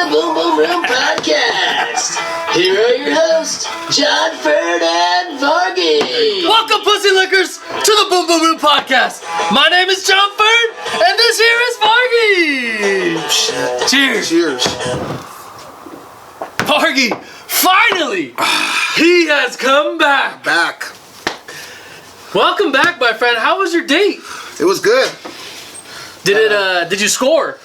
Boom Boom Room Podcast. Here are your hosts, Jonfern and Vargy. Welcome, pussy lickers, to the Boom Boom Room Podcast. My name is Jonfern, and this here is Vargy. Cheers. Cheers. Vargy, finally, he has come back. Welcome back, my friend. How was your date? It was good. Did you score?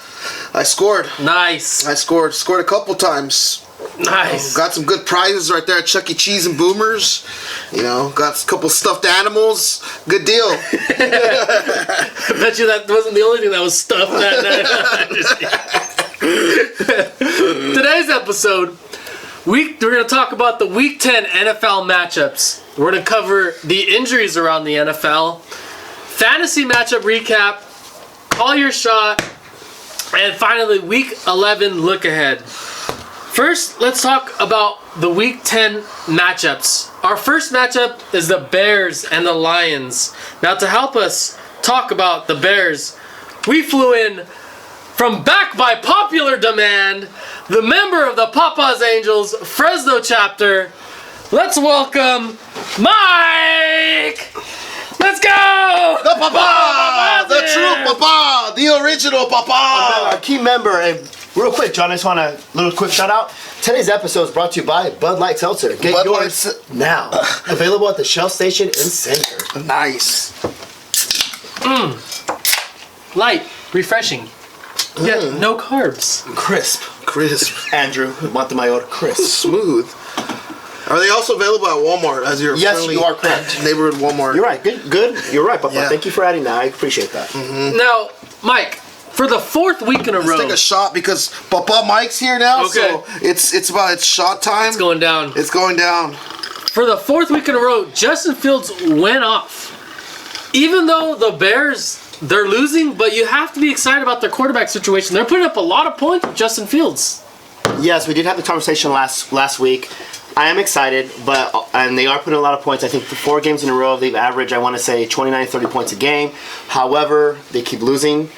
I scored. Nice. I scored a couple times. Nice. Got some good prizes right there at Chuck E. Cheese and Boomers. You know, got a couple stuffed animals. Good deal. I bet you that wasn't the only thing that was stuffed that night. Today's episode, we're going to talk about the Week 10 NFL matchups. We're going to cover the injuries around the NFL, fantasy matchup recap, call your shot, and finally, Week 11 look ahead. First, let's talk about the Week 10 matchups. Our first matchup is the Bears and the Lions. Now, to help us talk about the Bears, we flew in from back by popular demand, the member of the Papa's Angels Fresno chapter. Let's welcome Mike! Let's go! The Papa! The true Papa! The original Papa! Our key member, and real quick, John, I just want a little quick shout out. Today's episode is brought to you by Bud Light Seltzer. Get Bud yours now. Available at the Shell Station in Center. Nice. Light, refreshing. Yeah, no carbs. Crisp. Andrew Montemayor, crisp. Smooth. Are they also available at Walmart as your Yes, friendly you are correct. neighborhood Walmart? You're right. Good. You're right, Papa. Yeah. Thank you for adding that. I appreciate that. Now, Mike, for the fourth week in a Let's row, take a shot because Papa Mike's here now, Okay. so it's shot time. it's going down. It's going down. For the fourth week in a row, Justin Fields went off. Even though the Bears, they're losing, but you have to be excited about their quarterback situation. They're putting up a lot of points with Justin Fields. Yes, we did have the conversation last week. I am excited, and they are putting a lot of points. I think the 4 games in a row, they've averaged, I want to say, 29, 30 points a game. However, they keep losing.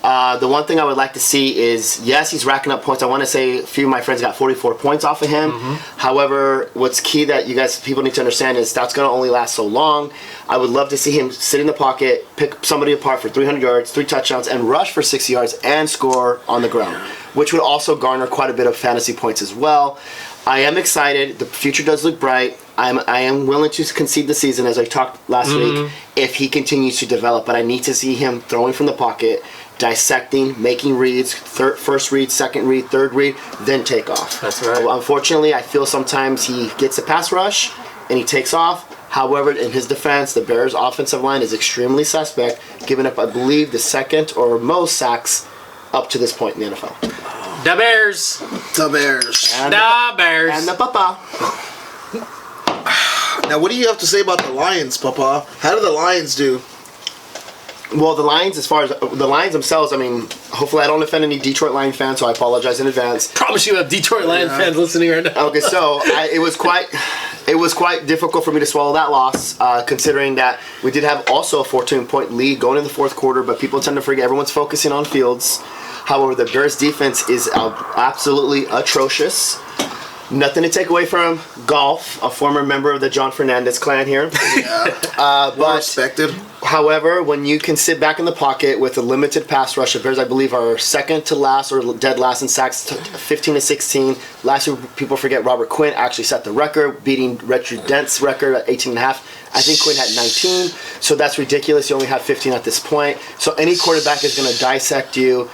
The one thing I would like to see is, yes, he's racking up points. I want to say a few of my friends got 44 points off of him. However, what's key that people need to understand is that's going to only last so long. I would love to see him sit in the pocket, pick somebody apart for 300 yards, 3 touchdowns, and rush for 60 yards and score on the ground, which would also garner quite a bit of fantasy points as well. I am excited. The future does look bright. I am willing to concede the season, as I talked last week, if he continues to develop. But I need to see him throwing from the pocket, dissecting, making reads, first read, second read, third read, then take off. That's right. Unfortunately, I feel sometimes he gets a pass rush and he takes off. However, in his defense, the Bears' offensive line is extremely suspect, giving up, I believe, the second or most sacks up to this point in the NFL. The Bears. The Bears. And The Bears. And the Papa. Now, what do you have to say about the Lions, Papa? How do the Lions do? Well, the Lions, as far as the Lions themselves, I mean, hopefully I don't offend any Detroit Lion fans, so I apologize in advance. Promise you have Detroit Lions fans listening right now. Okay, so it was quite difficult for me to swallow that loss, considering that we did have also a 14-point lead going in the fourth quarter, but people tend to forget everyone's focusing on Fields. However, the Bears' defense is absolutely atrocious. Nothing to take away from Golf, a former member of the John Fernandez clan here. Well respected. However, when you can sit back in the pocket with a limited pass rush, the Bears, I believe, are second to last or dead last in sacks, 15 to 16. Last year, people forget Robert Quinn actually set the record, beating Richard Dent's record at 18 and a half. I think Quinn had 19, so that's ridiculous. You only have 15 at this point. So any quarterback is going to dissect you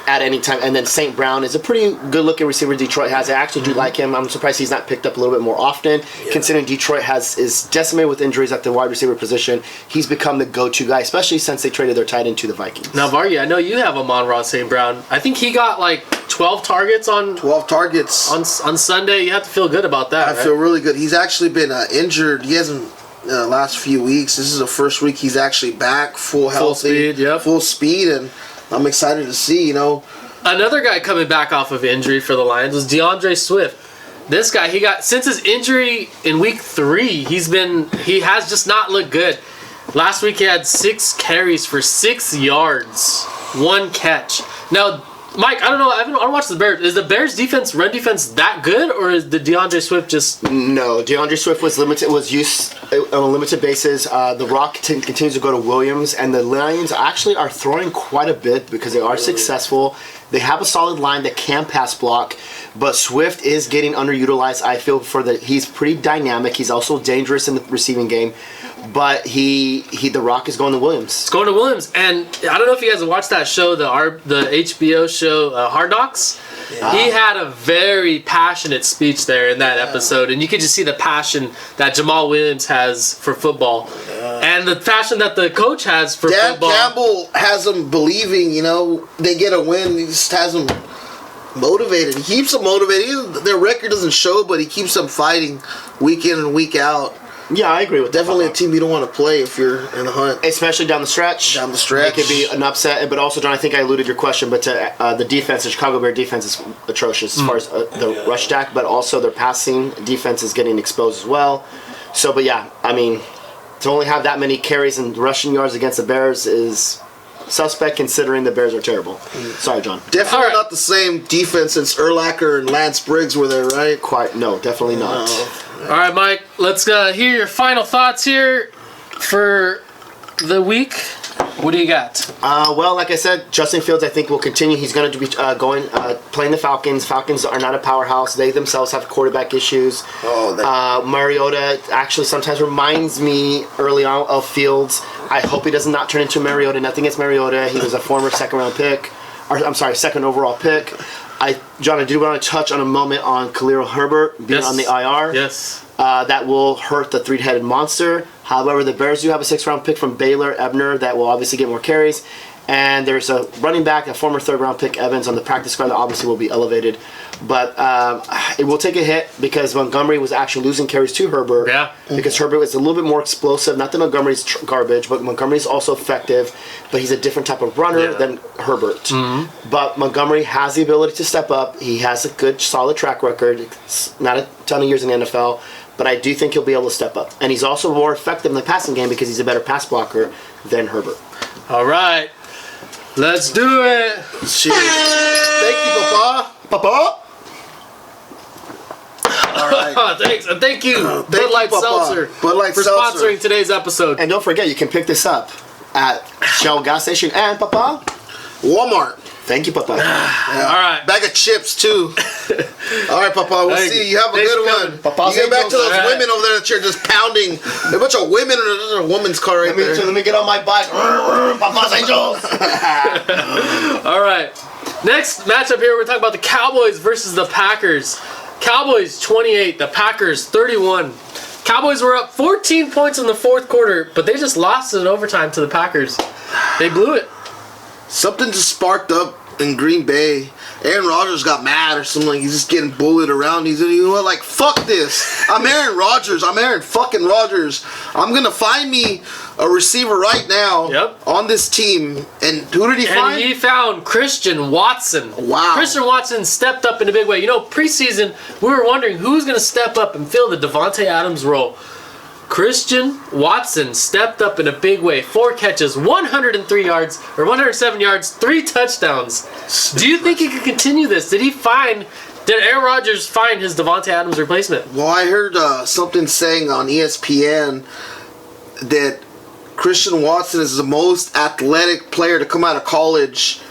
at any time. And then St. Brown is a pretty good-looking receiver Detroit has. I actually do like him. I'm surprised he's not picked up a little bit more often, considering Detroit is decimated with injuries at the wide receiver position. He's become the go-to guy, especially since they traded their tight end to the Vikings. Now, Vargy, I know you have Amon-Ra St. Brown. I think he got like 12 targets on 12 targets. on Sunday. You have to feel good about that, I right? feel really good. He's actually been injured. He hasn't last few weeks. This is the first week he's actually back, full healthy, full speed, and I'm excited to see, Another guy coming back off of injury for the Lions was DeAndre Swift. This guy, he got, since his injury in week 3, he has just not looked good. Last week he had 6 carries for 6 yards, 1 catch. Now, Mike, I don't know. I don't watch the Bears. Is the Bears' defense, run defense, that good, or is the DeAndre Swift just? No, DeAndre Swift was limited. Was used on a limited basis. The Rock continues to go to Williams, and the Lions actually are throwing quite a bit because they are successful. They have a solid line that can pass block, but Swift is getting underutilized. I feel he's pretty dynamic. He's also dangerous in the receiving game, but the Rock is going to Williams. It's going to Williams, and I don't know if you guys have watched that show, the HBO show Hard Knocks. Yeah. He had a very passionate speech there in that episode, and you could just see the passion that Jamal Williams has for football, and the passion that the coach has for football. Dan Campbell has them believing, they get a win. He just has them motivated. He keeps them motivated. Their record doesn't show, but he keeps them fighting week in and week out. Yeah, I agree with that. Definitely a team you don't want to play if you're in the hunt. Especially down the stretch. It could be an upset. But also, John, I think I alluded your question, but the defense, the Chicago Bear defense is atrocious as far as the rush attack, but also their passing defense is getting exposed as well. So, but yeah, I mean, to only have that many carries and rushing yards against the Bears is suspect considering the Bears are terrible. Sorry, John. Definitely not the same defense since Urlacher and Lance Briggs were there, right? No, definitely not. All right, Mike, let's hear your final thoughts here for the week. What do you got? Well, like I said, Justin Fields, I think, will continue. He's going to be playing the Falcons. Falcons are not a powerhouse. They themselves have quarterback issues. Mariota actually sometimes reminds me early on of Fields. I hope he does not turn into Mariota. Nothing against Mariota. He was a former second overall pick. John, I do want to touch on a moment on Khalil Herbert being on the IR. Yes. That will hurt the three-headed monster. However, the Bears do have a 6th-round pick from Baylor, Ebner, that will obviously get more carries. And there's a running back, a former 3rd-round pick, Evans, on the practice squad that obviously will be elevated. But it will take a hit because Montgomery was actually losing carries to Herbert. Yeah. Because Herbert was a little bit more explosive. Not that Montgomery's garbage, but Montgomery's also effective. But he's a different type of runner than Herbert. Mm-hmm. But Montgomery has the ability to step up. He has a good, solid track record. It's not a ton of years in the NFL. But I do think he'll be able to step up. And he's also more effective in the passing game because he's a better pass blocker than Herbert. All right. Let's do it. Cheers. Thank you, Papa. Papa. All right. Thanks. And thank you, Bud Light Seltzer, for sponsoring today's episode. And don't forget, you can pick this up at Shell Gas Station and Papa Walmart. Thank you, Papa. All right. Bag of chips, too. All right, Papa. We'll see. You have a good one. Papa's you get back to those All women over there that you're just pounding. There's a bunch of women. There's a woman's car right there. Let me get on my bike. Papa's Angels. All right. Next matchup here, we're talking about the Cowboys versus the Packers. Cowboys 28, the Packers 31. Cowboys were up 14 points in the 4th quarter, but they just lost in overtime to the Packers. They blew it. Something just sparked up in Green Bay. Aaron Rodgers got mad or something. He's just getting bullied around. He's like, fuck this. I'm Aaron Rodgers. I'm Aaron fucking Rodgers. I'm going to find me a receiver right now on this team. And who did he find? And he found Christian Watson. Wow. Christian Watson stepped up in a big way. Preseason, we were wondering who's going to step up and fill the Devontae Adams role. Christian Watson stepped up in a big way. 4 catches, 103 yards, or 107 yards, 3 touchdowns. Do you think he could continue this? Did Aaron Rodgers find his Devontae Adams replacement? Well, I heard something saying on ESPN that Christian Watson is the most athletic player to come out of college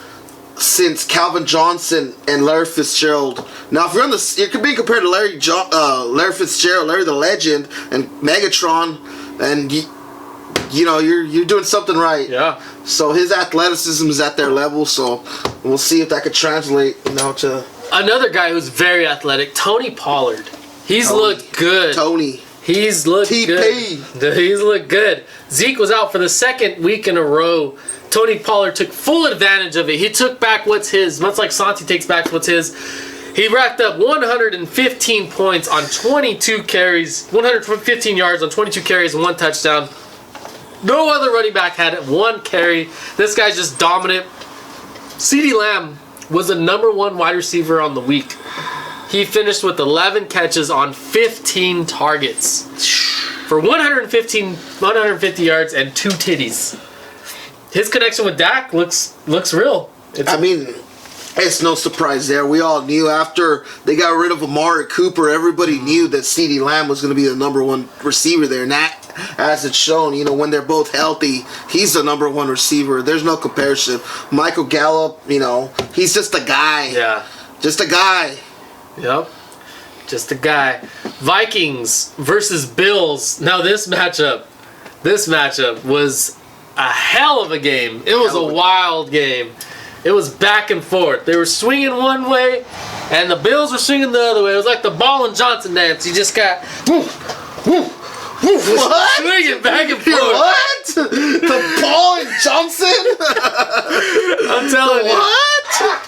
since Calvin Johnson and Larry Fitzgerald. Now, if you're being compared to Larry Fitzgerald, Larry the Legend, and Megatron, and you're doing something right. Yeah. So his athleticism is at their level. So we'll see if that could translate to another guy who's very athletic, Tony Pollard. He's looked good. He's looked good. He's looked good. Zeke was out for the 2nd week in a row. Tony Pollard took full advantage of it. He took back what's his, much like Santi takes back what's his. He racked up 115 points on 22 carries, 115 yards on 22 carries and 1 touchdown. No other running back had 1 carry. This guy's just dominant. CeeDee Lamb was the #1 wide receiver on the week. He finished with 11 catches on 15 targets for 150 yards and 2 titties. His connection with Dak looks real. It's no surprise there. We all knew after they got rid of Amari Cooper, everybody knew that CeeDee Lamb was going to be the number one receiver there. And that, as it's shown, when they're both healthy, he's the number one receiver. There's no comparison. Michael Gallup, he's just a guy. Yeah. Just a guy. Yep. Just a guy. Vikings versus Bills. Now this matchup was a hell of a game. It was a wild game. It was back and forth. They were swinging one way, and the Bills were swinging the other way. It was like the Ball and Johnson dance. You just got what? swinging back and forth. What? The Ball and Johnson? I'm telling you. What?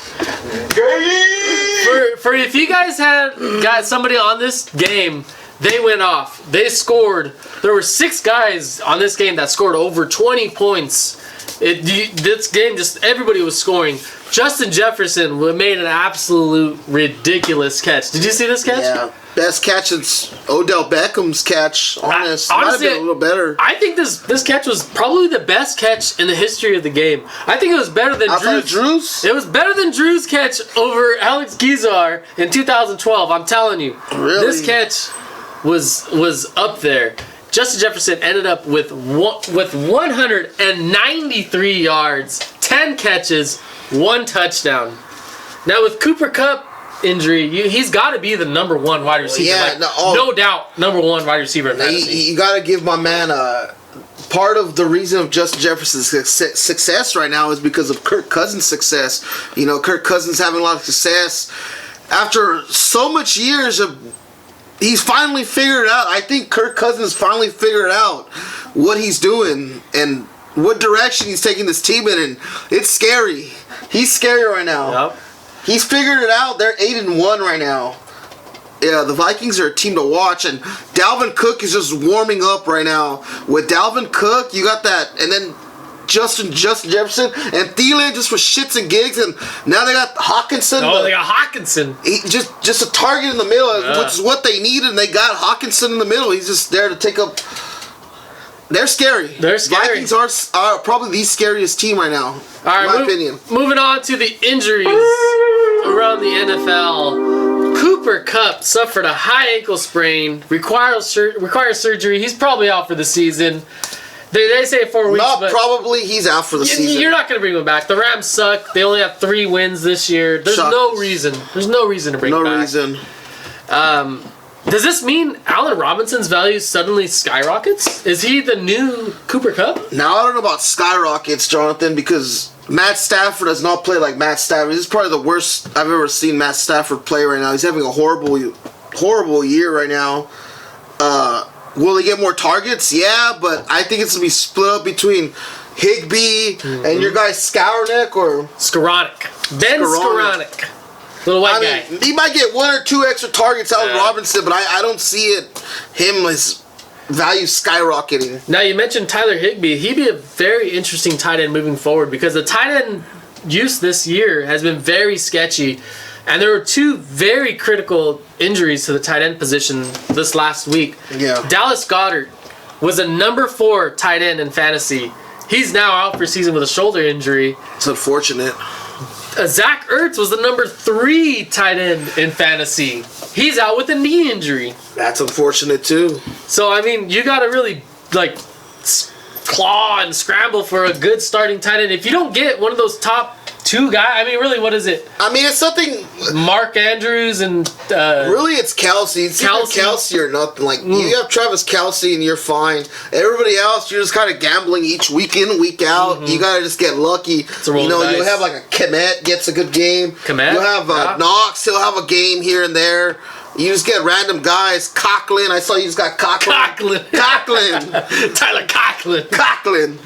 For if you guys got somebody on this game, they went off. They scored. There were 6 guys on this game that scored over 20 points. This game, just everybody was scoring. Justin Jefferson made an absolute ridiculous catch. Did you see this catch? Yeah. Best catch since Odell Beckham's catch. Honestly, might have been a little better. I think this catch was probably the best catch in the history of the game. I think it was better than Drew's. It was better than Drew's catch over Alex Gizar in 2012. I'm telling you. Really? This catch was up there. Justin Jefferson ended up with 193 yards, 10 catches, 1 touchdown. Now with Cooper Kupp injury, he's got to be the number 1 wide receiver. Yeah, no doubt, number 1 wide receiver in fantasy. You got to give my man part of the reason of Justin Jefferson's success right now is because of Kirk Cousins' success. Kirk Cousins having a lot of success after so much years of. He's finally figured it out. I think Kirk Cousins finally figured out what he's doing and what direction he's taking this team in, and it's scary. He's scary right now. Yep. He's figured it out. They're 8-1 right now. Yeah, the Vikings are a team to watch, and Dalvin Cook is just warming up right now. With Dalvin Cook, you got that, and then Justin Jefferson and Thielen just for shits and gigs, and now they got Hawkinson. They got Hawkinson. Just a target in the middle, which is what they needed, and they got Hawkinson in the middle. He's just there to take up. They're scary. Vikings are probably the scariest team right now, in my opinion. Moving on to the injuries around the NFL. Cooper Kupp suffered a high ankle sprain, requires surgery. He's probably out for the season. They say 4 weeks. Probably he's out for the season. You're not going to bring him back. The Rams suck. They only have 3 wins this year. There's no reason. There's no reason to bring him back. No reason. Does this mean Allen Robinson's value suddenly skyrockets? Is he the new Cooper Kupp? Now, I don't know about skyrockets, Jonathan, because Matt Stafford does not play like Matt Stafford. This is probably the worst I've ever seen Matt Stafford play right now. He's having a horrible year right now. Will he get more targets? Yeah, but I think it's going to be split up between Higbee and your guy Skowronek or... Skowronek. Ben Skowronek. Little white guy. He might get 1 or 2 extra targets out of Robinson, but I don't see his value skyrocketing. Now, you mentioned Tyler Higbee. He'd be a very interesting tight end moving forward because the tight end use this year has been very sketchy. And there were 2 very critical injuries to the tight end position this last week. Yeah. Dallas Goedert was a number 4 tight end in fantasy. He's now out for season with a shoulder injury. It's unfortunate. Zach Ertz was the number 3 tight end in fantasy. He's out with a knee injury. That's unfortunate too. So, I mean, you got to really, claw and scramble for a good starting tight end. If you don't get one of those top 2 guys, I mean, really, what is it? I mean, it's something... Mark Andrews and... really, it's Kelsey. It's either Kelsey or nothing. You have Travis Kelsey and you're fine. Everybody else, you're just kind of gambling each week in, week out. Mm-hmm. You got to just get lucky. You'll have a Kemet gets a good game. Kemet? You'll have Knox. He'll have a game here and there. You just get random guys. Coughlin. I saw you just got Coughlin. Tyler Coughlin.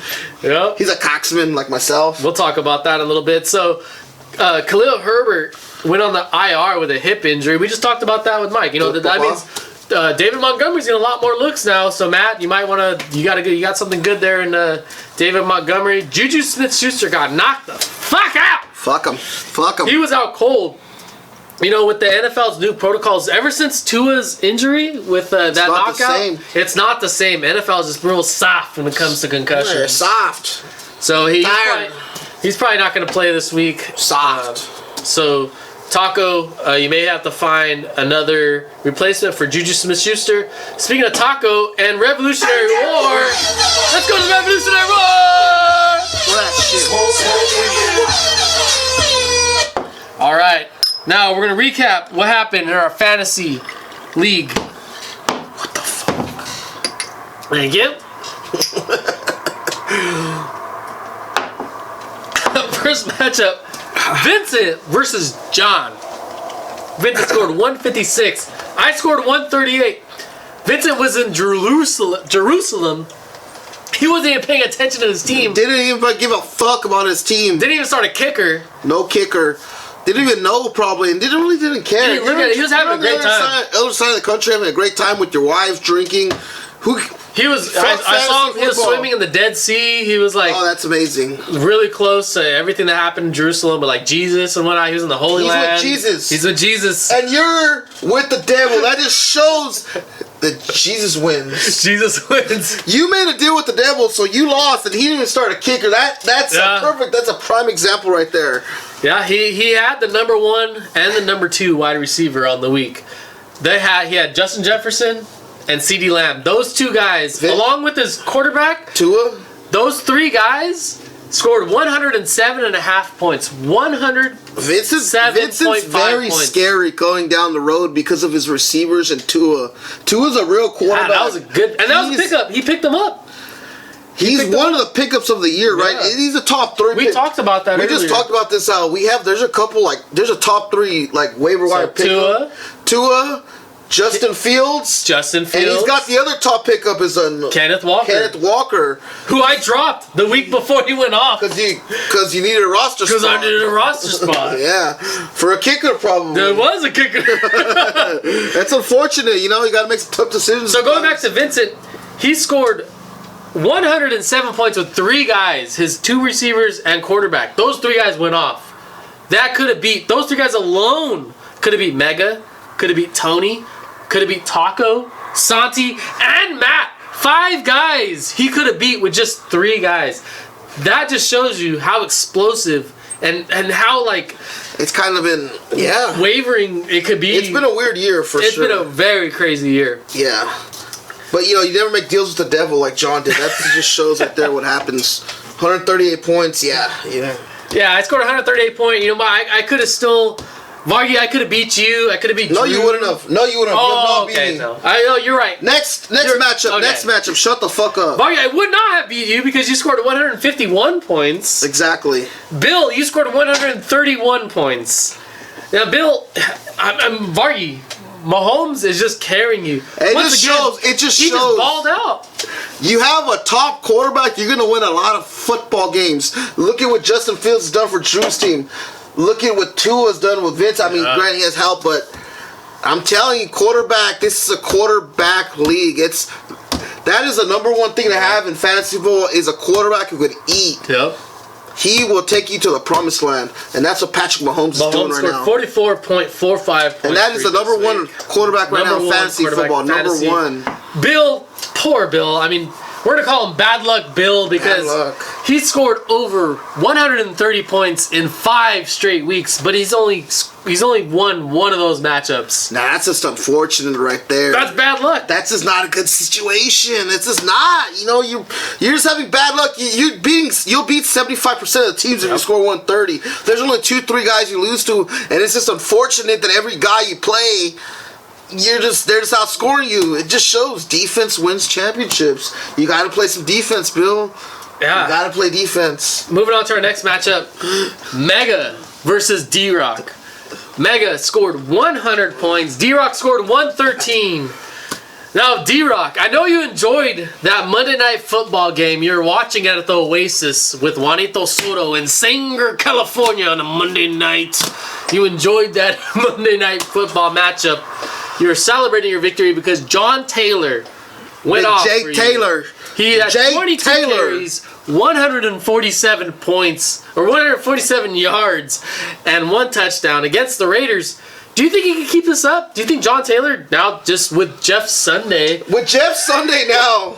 Yep. He's a coxman like myself. We'll talk about that a little bit. So, Khalil Herbert went on the IR with a hip injury. We just talked about that with Mike. That means David Montgomery's getting a lot more looks now. So, Matt, you might want to... You got something good there in David Montgomery. Juju Smith-Schuster got knocked the fuck out. Fuck him. He was out cold. With the NFL's new protocols, ever since Tua's injury with that knockout, it's not the same. NFL is just real soft when it comes to concussions. They're soft. So he's probably not going to play this week. Soft. So, Taco, you may have to find another replacement for Juju Smith-Schuster. Speaking of Taco and Revolutionary War, let's go to the Revolutionary War! All right, now we're going to recap what happened in our fantasy league. What the fuck? Thank you. First matchup, Vincent versus John. Vincent scored 156. I scored 138. Vincent was in Jerusalem. He wasn't even paying attention to his team. Didn't even give a fuck about his team. Didn't even start a kicker. No kicker. Didn't even know probably, and didn't care. He was having a great time. Other side of the country, having a great time with your wives, drinking. He was. I saw him. He was swimming in the Dead Sea. He was like, oh, that's amazing. Really close to everything that happened in Jerusalem, but like Jesus and whatnot. He was in the Holy Land. He's with Jesus. He's with Jesus. And you're with the devil. That just shows that Jesus wins. Jesus wins. You made a deal with the devil, so you lost, and he didn't even start a kicker. That's perfect. That's a prime example right there. Yeah, he had the number 1 and the number 2 wide receiver on the week. He had Justin Jefferson and CeeDee Lamb. Those 2 guys, along with his quarterback, Tua, those 3 guys scored 107.5 points. Vincent's very points. scary going down the road because of his receivers and Tua. Tua's a real quarterback. That was a pickup. He picked them up. He's one of the pickups of the year, right? Yeah. He's a top 3. We talked about that. We just talked about this. There's a couple there's a top 3 waiver wire pickup. Tua, Justin Fields, and he's got the other top pickup is Kenneth Walker, who I dropped the week before he went off because you needed a roster spot. Because I needed a roster spot. Yeah, for a kicker probably. There was a kicker. That's unfortunate. You got to make some tough decisions. So going back to Vincent, he scored 107 points with 3 guys, his 2 receivers and quarterback. Those 3 guys went off. That could have beat, those 3 guys alone could have beat Mega, could have beat Tony, could have beat Taco, Santi, and Matt. 5 guys he could have beat with just 3 guys. That just shows you how explosive and how it's kind of been wavering it could be. It's been a weird year for sure. It's been a very crazy year. Yeah. But you never make deals with the devil like John did. That just shows right there what happens. 138 points, yeah. Yeah, I scored 138 points. I could have still, Vargy, I could have beat you. I could have beat. No, Drew. you wouldn't have. Oh, okay. No, you're right. Next matchup. Okay. Next matchup. Shut the fuck up. Vargy, I would not have beat you because you scored 151 points. Exactly. Bill, you scored 131 points. Now, Bill, I'm Vargy. Mahomes is just carrying you. It just shows. He just balled out. You have a top quarterback, you're going to win a lot of football games. Look at what Justin Fields has done for Drew's team. Look at what Tua's done with Vince. I mean, granted, he has help, but I'm telling you, this is a quarterback league. That is the number 1 thing to have in fantasy football is a quarterback who could eat. Yep. He will take you to the promised land, and that's what Patrick Mahomes is doing right now. 44.45 points. And that is the number 1 quarterback right now in fantasy football. Number 1. Bill, poor Bill. I mean, we're going to call him Bad Luck Bill because he scored over 130 points in 5 straight weeks, but he's only won 1 of those matchups. Nah, that's just unfortunate right there. That's bad luck. That's just not a good situation. It's just not. You're just having bad luck. You'll beat 75% of the teams if you score 130. There's only 2-3 guys you lose to, and it's just unfortunate that every guy you play, they're just outscoring you. It just shows defense wins championships. You got to play some defense, Bill. Yeah. You got to play defense. Moving on to our next matchup, Mega versus D-Rock. Mega scored 100 points. D-Rock scored 113. Now, D-Rock, I know you enjoyed that Monday Night Football game you were watching at the Oasis with Juanito Soto in Sanger, California on a Monday night. You enjoyed that Monday Night Football matchup. You were celebrating your victory because John Taylor went off for you. Taylor. He had 22 carries, 147 points, or 147 yards, and 1 touchdown against the Raiders. Do you think he can keep this up? Do you think John Taylor, now just with Jeff Sunday... With Jeff Sunday now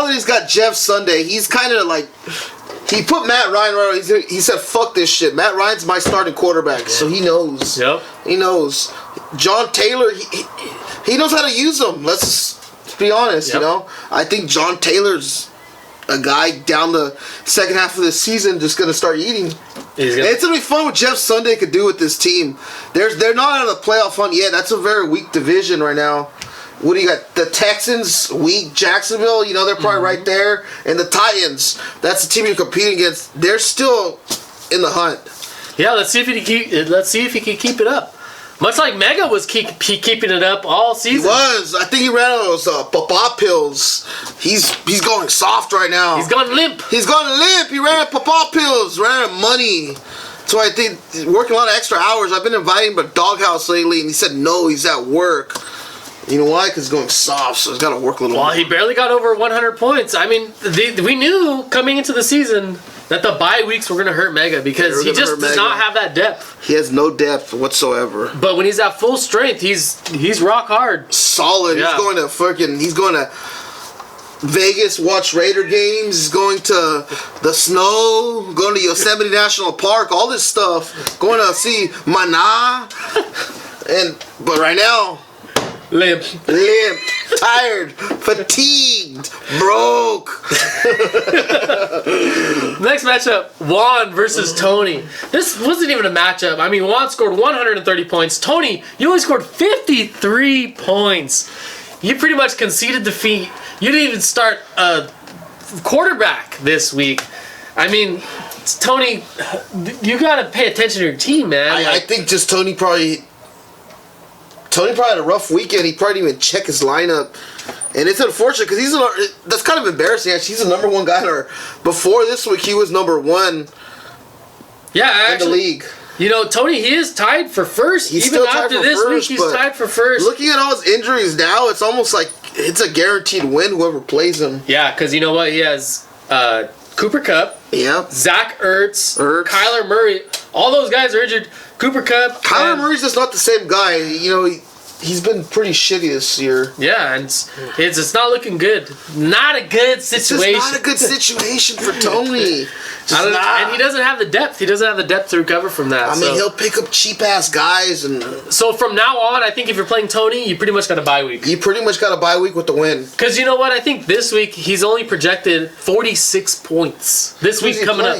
that he's got Jeff Sunday, he's kind of He put Matt Ryan right. He said, "Fuck this shit." Matt Ryan's my starting quarterback, so he knows. Yep. He knows. John Taylor, he knows how to use them. Let's be honest. Yep. You know, I think John Taylor's a guy down the second half of the season just gonna start eating. It's gonna be fun what Jeff Sunday could do with this team. They're not out of the playoff hunt yet. That's a very weak division right now. What do you got? The Texans, weak. Jacksonville, you know, they're probably right there. And the Titans, that's the team you're competing against. They're still in the hunt. Yeah, let's see if he can keep it up. Much like Mega was keeping it up all season. He was. I think he ran out of those papa pills. He's going soft right now. He's gone limp. He's gone limp. He ran out of papa pills. Ran out of money. So I think he's working a lot of extra hours. I've been inviting him to Doghouse lately, and he said no, he's at work. You know why? Because he's going soft, so he's got to work a little more. Well, he barely got over 100 points. I mean, we knew coming into the season that the bye weeks were going to hurt Mega because he just does not have that depth. He has no depth whatsoever. But when he's at full strength, he's rock hard. Solid. Yeah. He's going to Vegas, watch Raider games. He's going to the snow, going to Yosemite National Park, all this stuff. Going to see Mana. But right now, Limp, tired, fatigued, broke. Next matchup, Juan versus Tony. This wasn't even a matchup. I mean, Juan scored 130 points. Tony, you only scored 53 points. You pretty much conceded defeat. You didn't even start a quarterback this week. I mean, Tony, you got to pay attention to your team, man. I think just Tony probably had a rough weekend. He probably didn't even check his lineup. And it's unfortunate because that's kind of embarrassing, actually. He's the number one guy. Before this week, he was number one in the league. You know, Tony, he is tied for first. He's Even still tied after for this first, week, he's tied for first. Looking at all his injuries now, it's almost like it's a guaranteed win, whoever plays him. Yeah, because you know what? He has Cooper Kupp, Zach Ertz, Kyler Murray. All those guys are injured. Cooper Kupp. Kyler Murray's just not the same guy. You know, he's been pretty shitty this year. Yeah, and it's not looking good. Not a good situation. It's just not a good situation for Tony. And he doesn't have the depth. He doesn't have the depth to recover from that. I mean, he'll pick up cheap-ass guys. So from now on, I think if you're playing Tony, you pretty much got a bye week. You pretty much got a bye week with the win. Because you know what? I think this week, he's only projected 46 points. This week coming up.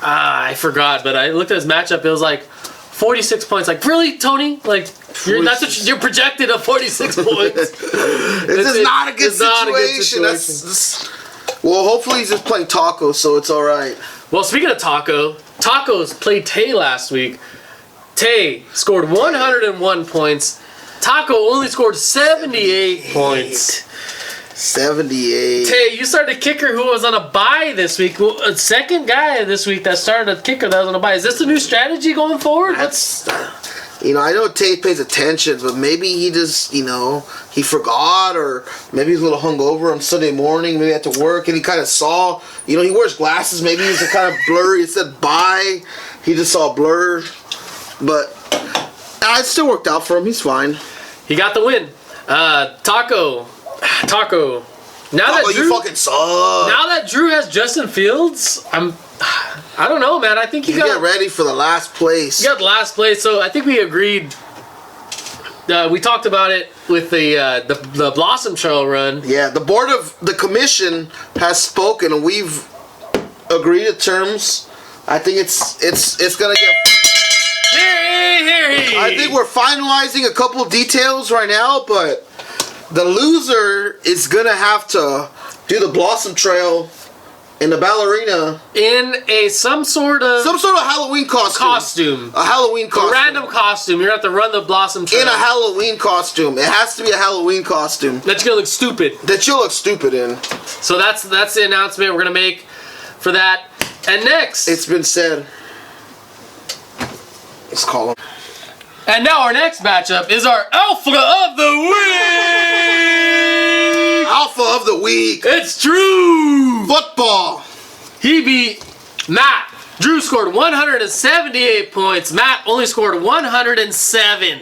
I forgot, but I looked at his matchup. It was like 46 points. Like, really, Tony? Like, that's what you're projected at 46 points. It's not a good situation. Well, hopefully he's just playing Taco, so it's all right. Well, speaking of Tacos played Tay last week. Tay scored 101 points. Taco only scored 78 points. 78. Tay, you started a kicker who was on a bye this week. A second guy this week that started a kicker that was on a bye. Is this a new strategy going forward? I know Tay pays attention, but maybe he just, he forgot, or maybe he's a little hungover on Sunday morning, maybe at to work, and he kind of saw, he wears glasses, maybe he's kind of blurry. It said bye. He just saw blur. But it still worked out for him. He's fine. He got the win. Taco. Now that Drew, you fucking suck. Now that Drew has Justin Fields, I don't know, man. I think you get ready for the last place. You got the last place, so I think we agreed. We talked about it with the Blossom Trail run. Yeah, the commission has spoken, and we've agreed to terms. I think it's gonna get. Here. I think we're finalizing a couple details right now, but the loser is gonna have to do the Blossom Trail in the ballerina in some sort of Halloween costume. A Halloween costume. A random costume. You're gonna have to run the Blossom Trail in a Halloween costume. It has to be a Halloween costume that you're gonna look stupid. That you'll look stupid in. So that's the announcement we're gonna make for that. And next, it's been said. Let's call him. And now our next matchup is our Alpha of the Week! Alpha of the Week! It's Drew! Football! He beat Matt. Drew scored 178 points. Matt only scored 107.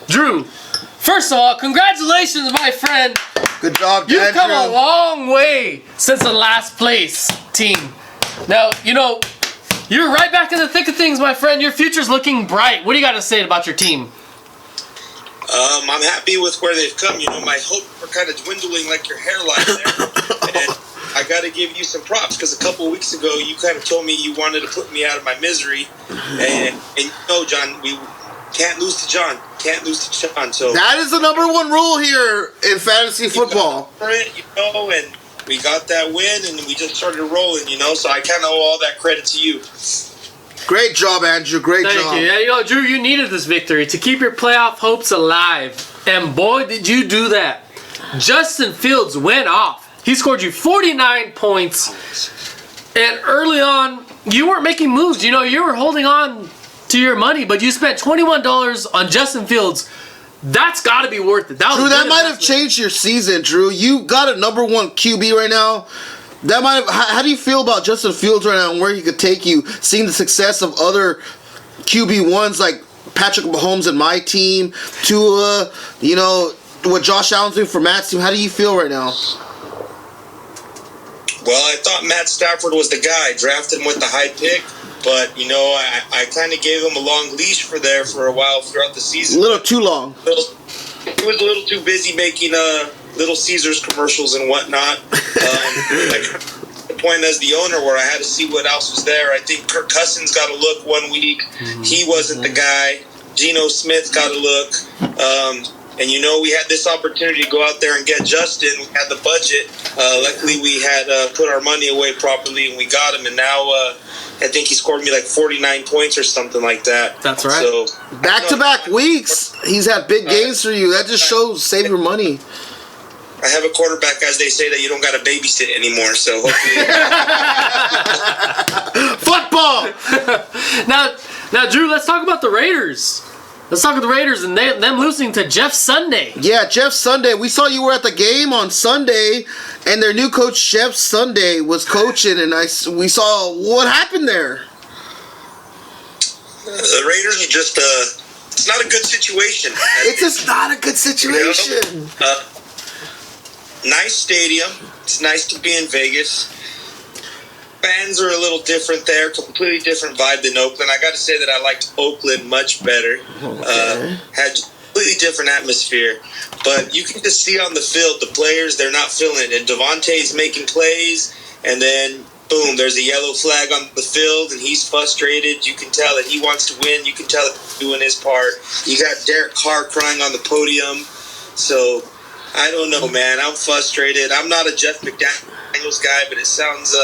Drew, first of all, congratulations, my friend. Good job, You've come a long way since the last place team. Now, you're right back in the thick of things, my friend. Your future's looking bright. What do you got to say about your team? I'm happy with where they've come. My hopes are kind of dwindling like your hairline there. And I got to give you some props because a couple of weeks ago you kind of told me you wanted to put me out of my misery. And John, we can't lose to John. Can't lose to John. So that is the number one rule here in fantasy football. And we got that win and we just started rolling, so I kind of owe all that credit to you. Great job, Andrew. Great job. Thank you. Yeah, Drew, you needed this victory to keep your playoff hopes alive. And boy, did you do that. Justin Fields went off. He scored you 49 points. And early on, you weren't making moves. You were holding on to your money, but you spent $21 on Justin Fields. That's got to be worth it. Drew, that might have changed your season, Drew. You got a number one QB right now. That might have, how do you feel about Justin Fields right now and where he could take you, seeing the success of other QB1s like Patrick Mahomes and my team, Tua, what Josh Allen's doing for Matt's team? How do you feel right now? Well, I thought Matt Stafford was the guy. Drafted him with the high pick. But, I kind of gave him a long leash for a while throughout the season. A little too long. He was a little too busy making Little Caesars commercials and whatnot. The point as the owner where I had to see what else was there. I think Kirk Cousins got a look 1 week. He wasn't the guy. Geno Smith got a look. And we had this opportunity to go out there and get Justin. We had the budget. Luckily, we had put our money away properly, and we got him. And now I think he scored me like 49 points or something like that. That's right. So back-to-back weeks, he's had big games for you. That just shows save your money. I have a quarterback, as they say, that you don't got to babysit anymore. So hopefully, football. Now, Drew, let's talk about the Raiders. Let's talk about the Raiders and them losing to Jeff Sunday. Yeah, Jeff Sunday. We saw you were at the game on Sunday, and their new coach, Jeff Sunday, was coaching, and we saw what happened there. The Raiders are just it's not a good situation. It's just not a good situation. Nice stadium. It's nice to be in Vegas. Fans are a little different there, completely different vibe than Oakland. I got to say that I liked Oakland much better. Okay. Had completely different atmosphere. But you can just see on the field, the players, they're not feeling it. And Devontae's making plays, and then, boom, there's a yellow flag on the field, and he's frustrated. You can tell that he wants to win. You can tell that he's doing his part. You got Derek Carr crying on the podium. So, I don't know, man. I'm frustrated. I'm not a Jeff McDaniels guy, but it sounds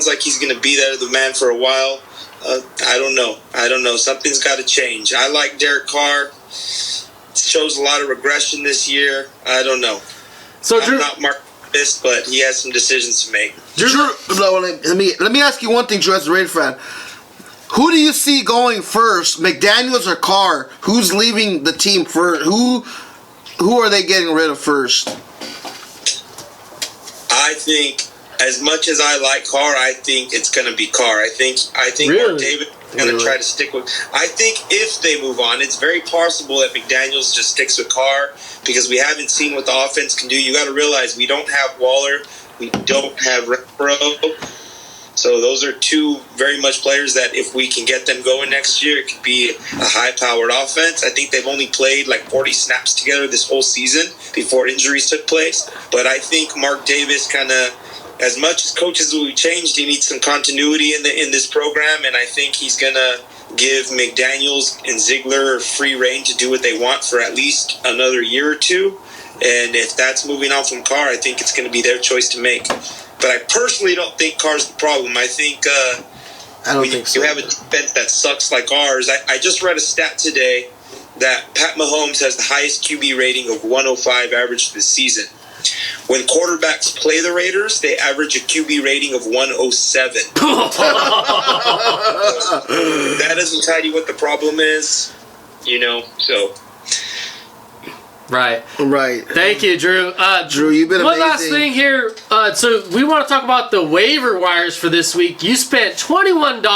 like he's going to be there, the man, for a while. I don't know. Something's got to change. I like Derek Carr. Shows a lot of regression this year. I don't know. So Drew, I'm not Mark this, but he has some decisions to make. Drew, let me ask you one thing, Drew, as a Raider fan. Who do you see going first, McDaniels or Carr? Who's leaving the team first? Who are they getting rid of first? I think, as much as I like Carr, I think it's going to be Carr. I think really? Mark Davis is going to try to stick with. I think if they move on, it's very possible that McDaniels just sticks with Carr because we haven't seen what the offense can do. You got to realize we don't have Waller, we don't have Renfro. So those are two very much players that if we can get them going next year, it could be a high-powered offense. I think they've only played like 40 snaps together this whole season before injuries took place. But I think Mark Davis kind of, as much as coaches will be changed, he needs some continuity in this program, and I think he's going to give McDaniels and Ziegler free reign to do what they want for at least another year or two. And if that's moving on from Carr, I think it's going to be their choice to make. But I personally don't think Carr's the problem. I think you have a defense that sucks like ours. I just read a stat today that Pat Mahomes has the highest QB rating of 105 average this season. When quarterbacks play the Raiders, they average a QB rating of 107. That doesn't tell you what the problem is, so... Right. Thank you, Drew. Drew, you've been one amazing. last thing here. So we want to talk about the waiver wires for this week. You spent $21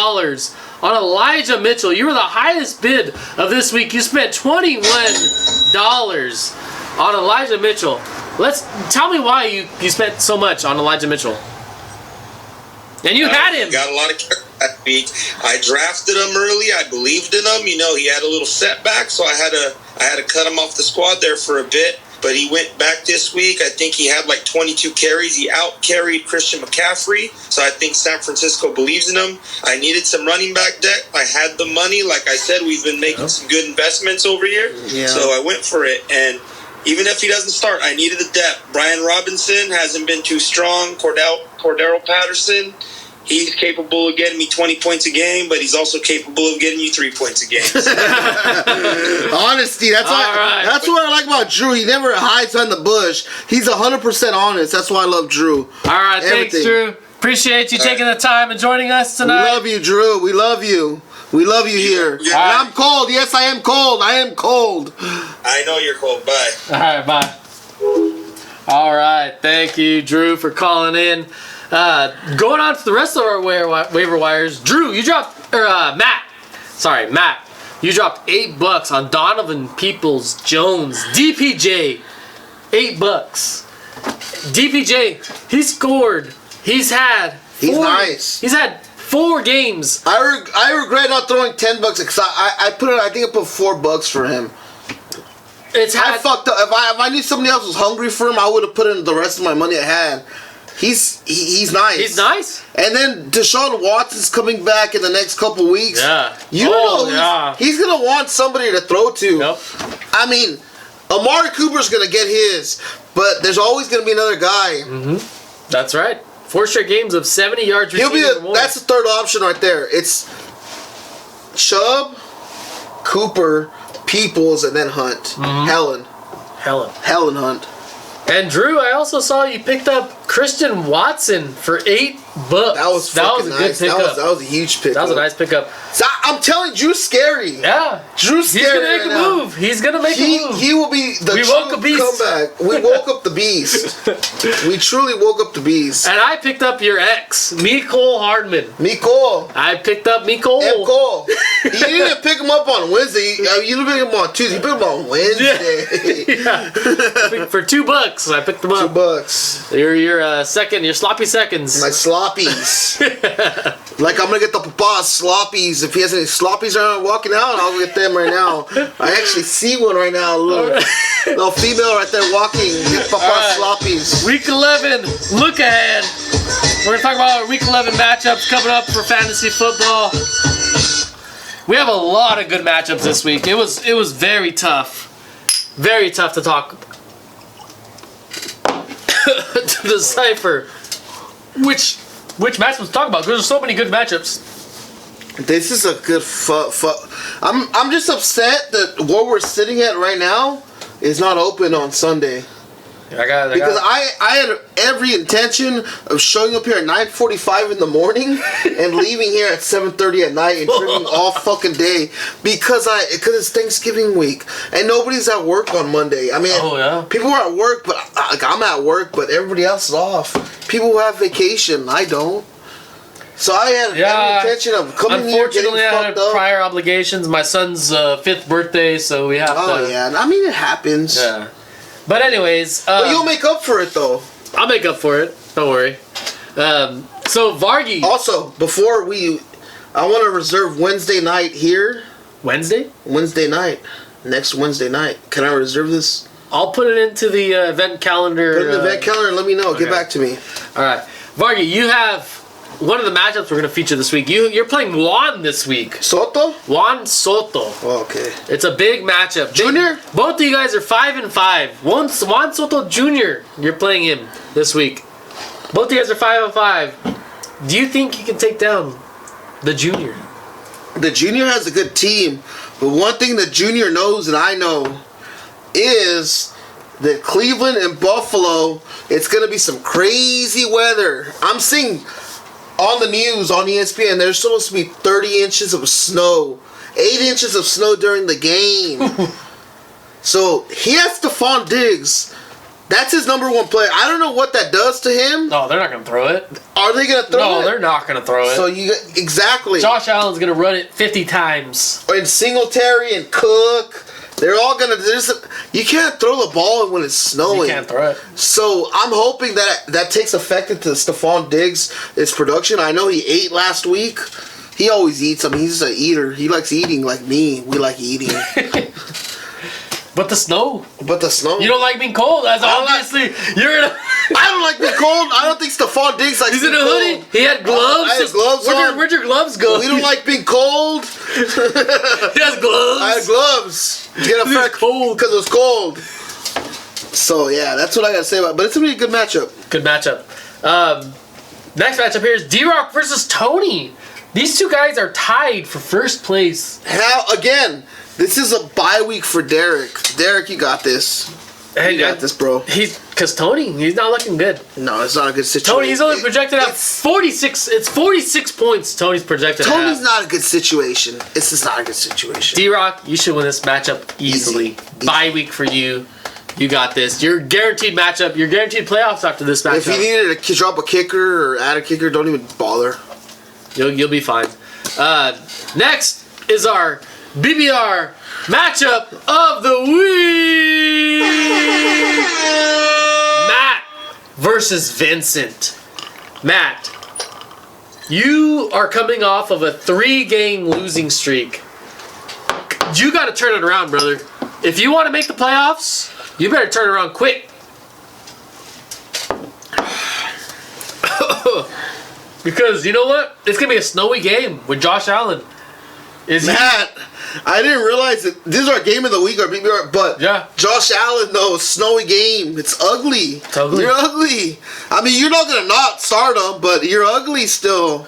on Elijah Mitchell. You were the highest bid of this week. You spent $21 on Elijah Mitchell. Tell me why you spent so much on Elijah Mitchell. And you had him. Got a lot of carries that week. I drafted him early. I believed in him. He had a little setback, so I had to cut him off the squad there for a bit. But he went back this week. I think he had like 22 carries. He out-carried Christian McCaffrey. So I think San Francisco believes in him. I needed some running back depth. I had the money. Like I said, we've been making some good investments over here. Yeah. So I went for it. And even if he doesn't start, I needed the depth. Brian Robinson hasn't been too strong. Cordero Patterson, he's capable of getting me 20 points a game, but he's also capable of getting you 3 points a game. Honesty, that's what I like about Drew. He never hides on the bush. He's 100% honest. That's why I love Drew. All right, thanks, Drew. Appreciate you taking the time and joining us tonight. We love you, Drew. We love you. We love you here. Yeah. And I'm cold. Yes, I am cold. I am cold. I know you're cold. Bye. All right, bye. All right, thank you, Drew, for calling in. Going on to the rest of our waiver wires. Drew, you dropped, Matt, you dropped $8 on Donovan Peoples-Jones, DPJ, $8. DPJ, he scored. He's had He's had 4 games. I regret not throwing $10 because I put 4 bucks for him. I fucked up. If I knew somebody else was hungry for him, I would have put in the rest of my money I had. He's nice. He's nice. And then Deshaun Watson's coming back in the next couple weeks. Yeah. He's gonna want somebody to throw to. Yep. I mean, Amari Cooper's gonna get his, but there's always gonna be another guy. Mm-hmm. That's right. 4 straight games of 70 yards receiving. That's the third option right there. It's Chubb, Cooper, Peoples, and then Hunt. Mm-hmm. Helen Hunt. And Drew, I also saw you picked up Christian Watson for $8. That was a nice. Good pickup. That was a huge pickup. That was a nice pickup. So I'm telling you, Drew's scary. Yeah. Drew's scary. He's gonna make a move. He's gonna make a move. He will be the comeback. We woke up the beast. We truly woke up the beast. And I picked up your ex, Mecole Hardman. Mecole. I picked up Mecole. You didn't pick him up on Wednesday. You didn't pick him on Tuesday. You picked him on Wednesday. Yeah. For $2, I picked him up. $2. Your sloppy seconds. My sloppies. Like I'm gonna get the papa's sloppies. If he has any sloppies around walking out, I'll get them right now. I actually see one right now. A little female right there walking. Get papa's sloppies. Week 11. Look ahead. We're gonna talk about our Week 11 matchups coming up for fantasy football. We have a lot of good matchups this week. It was very tough. Very tough to talk to decipher which matchups to talk about because there's so many good matchups. This is a good I'm just upset that where we're sitting at right now is not open on Sunday. Because I had every intention of showing up here at 9:45 in the morning and leaving here at 7:30 at night and trimming all fucking day because it's Thanksgiving week and nobody's at work on Monday. I mean, people are at work, but I'm at work, but everybody else is off. People who have vacation, I don't. So I had every intention of coming here, getting fucked up. Unfortunately, I had prior obligations. My son's 5th birthday, so we have to. Oh yeah, I mean it happens. Yeah. But anyways... but you'll make up for it, though. I'll make up for it. Don't worry. So, Vargy... Also, before I want to reserve Wednesday night here. Wednesday? Wednesday night. Next Wednesday night. Can I reserve this? I'll put it into the event calendar. Put it in the event calendar and let me know. Okay. Get back to me. All right. Vargy, you have... one of the matchups we're going to feature this week. You're playing Juan this week. Soto? Juan Soto. Oh, okay. It's a big matchup. Junior? Both of you guys are 5-5. Juan Soto Jr. You're playing him this week. Both of you guys are 5-5. Do you think you can take down the Junior? The Junior has a good team. But one thing the Junior knows and I know is that Cleveland and Buffalo, it's going to be some crazy weather. I'm seeing... on the news, on ESPN, there's supposed to be 30 inches of snow. 8 inches of snow during the game. So, he has Stephon Diggs. That's his number one player. I don't know what that does to him. No, they're not going to throw it. Are they going to throw it? No, they're not going to throw it. So, exactly. Josh Allen's going to run it 50 times. And Singletary and Cook, they're all going to... You can't throw the ball when it's snowing. You can't throw it. So I'm hoping that takes effect into Stephon Diggs' production. I know he ate last week. He always eats. I mean, he's an eater. He likes eating like me. We like eating. But the snow. You don't like being cold. That's obviously you're in a. I don't like being cold. I don't think Stephon Diggs likes He's being in a cold. hoodie. He had gloves. I had gloves on. Where'd your gloves go? We don't like being cold. He has gloves. I had gloves. Get It was effect cold. because it was cold. So yeah, that's what I gotta say about it. But it's a really good matchup. Good matchup. Next matchup here is D-Rock versus Tony. These two guys are tied for first place. Again, this is a bye week for Derek. Derek, you got this. You got this, bro. Because Tony, he's not looking good. No, it's not a good situation. Tony, he's only projected at 46. It's 46 points Tony's projected at. Tony's not a good situation. It's just not a good situation. D-Rock, you should win this matchup easily. Easy. Bye week for you. You got this. You're guaranteed matchup. You're guaranteed playoffs after this matchup. If you needed to drop a kicker or add a kicker, don't even bother. You'll be fine. Next is our BBR matchup of the week. Matt versus Vincent. Matt, you are coming off of a 3-game losing streak. You got to turn it around, brother. If you want to make the playoffs, you better turn it around quick. Because you know what? It's going to be a snowy game with Josh Allen. Matt, I didn't realize that this is our game of the week, our BBR, but yeah. Josh Allen, though, snowy game. It's ugly. It's ugly. You're ugly. I mean, you're not going to not start him, but you're ugly still.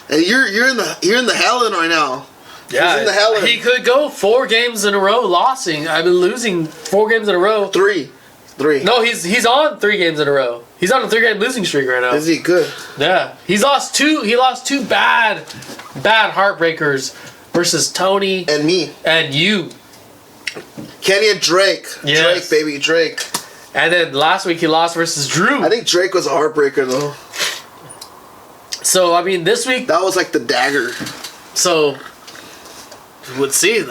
And you're in the Helen right now. Yeah, He's in the Helen. he could go 4 games in a row losing 4 games in a row. Three. No, he's on 3 games in a row. He's on a 3-game losing streak right now. Is he good? Yeah, he lost two bad heartbreakers versus Tony and me and you. Kenny and Drake. Yes. Drake, baby, Drake. And then last week he lost versus Drew. I think Drake was a heartbreaker though. So I mean, this week that was like the dagger. So let's see.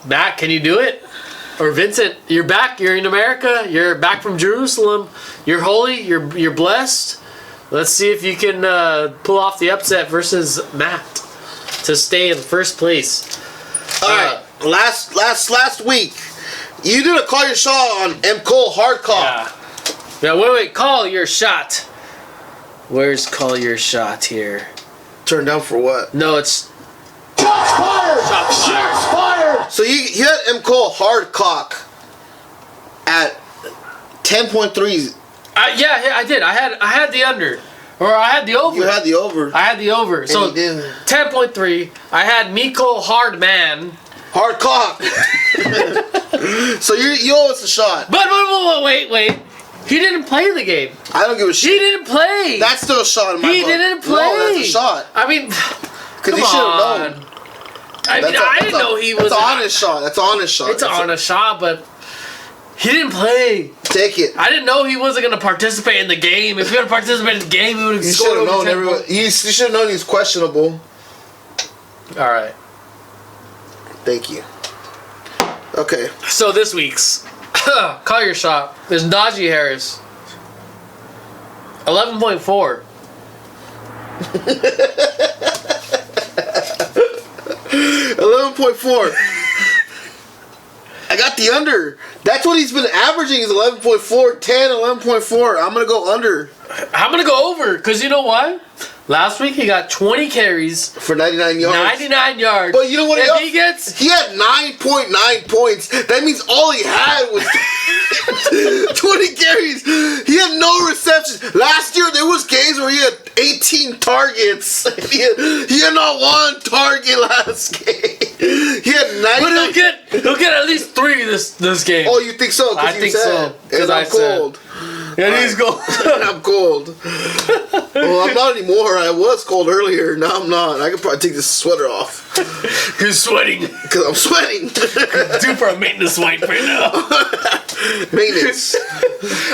Matt, can you do it? Or Vincent, you're back. You're in America. You're back from Jerusalem. You're holy. You're blessed. Let's see if you can pull off the upset versus Matt to stay in first place. All right. Last week, you did a call your shot on M. Cole Hardcock. Yeah. Wait. Call your shot. Where's call your shot here? Turn down for what? No, it's. Shots fired! Shots fired! Shots fired! So you had M. Cole Hardcock at 10.3. Yeah, I did. I had the under. Or I had the over. You had the over. I had the over. So you didn't. 10.3. I had Miko Hardman. Hardcock. So you owe us a shot. But wait. He didn't play the game. I don't give a shit. He didn't play. That's still a shot in my He book. didn't play. No, that's a shot. I mean, Because he should have known. I didn't know he was. That's an honest shot. That's an honest shot. It's an honest shot, but he didn't play. Take it. I didn't know he wasn't going to participate in the game. If he would have participated in the game, he would have You scored should have over known 10 everyone. points. You should have known he was questionable. All right. Thank you. Okay. So this week's call your shot. There's Najee Harris. 11.4. 11.4. I got the under. That's what he's been averaging is 11.4, 10, 11.4. I'm going to go under. I'm going to go over because you know what? Last week he got 20 carries for 99 yards. 99 yards. But you know what he gets? He had 9.9 points. That means all he had was 20 carries. He had no receptions. Last year there was games where he had 18 targets. He had not one target last game. He had 99. But he'll get at least 3 this game. Oh, you think so? I think so. Because I'm cold. And he's cold. I'm cold. Well, I'm not anymore. I was cold earlier. Now I'm not. I could probably take this sweater off. You're sweating. Because I'm sweating. Due for a maintenance wipe right now. Maintenance.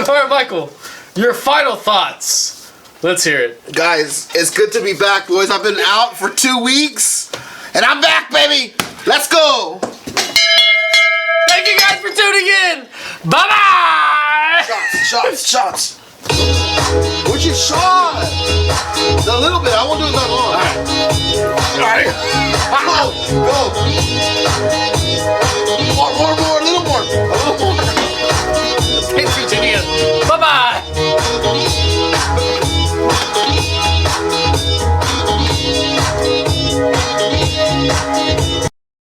All right, Michael. Your final thoughts. Let's hear it. Guys, it's good to be back, boys. I've been out for 2 weeks. And I'm back, baby. Let's go. Thank Thank you guys for tuning in. Bye-bye. Shots. Which is shot? A little bit. I won't do it that long. All right. Go.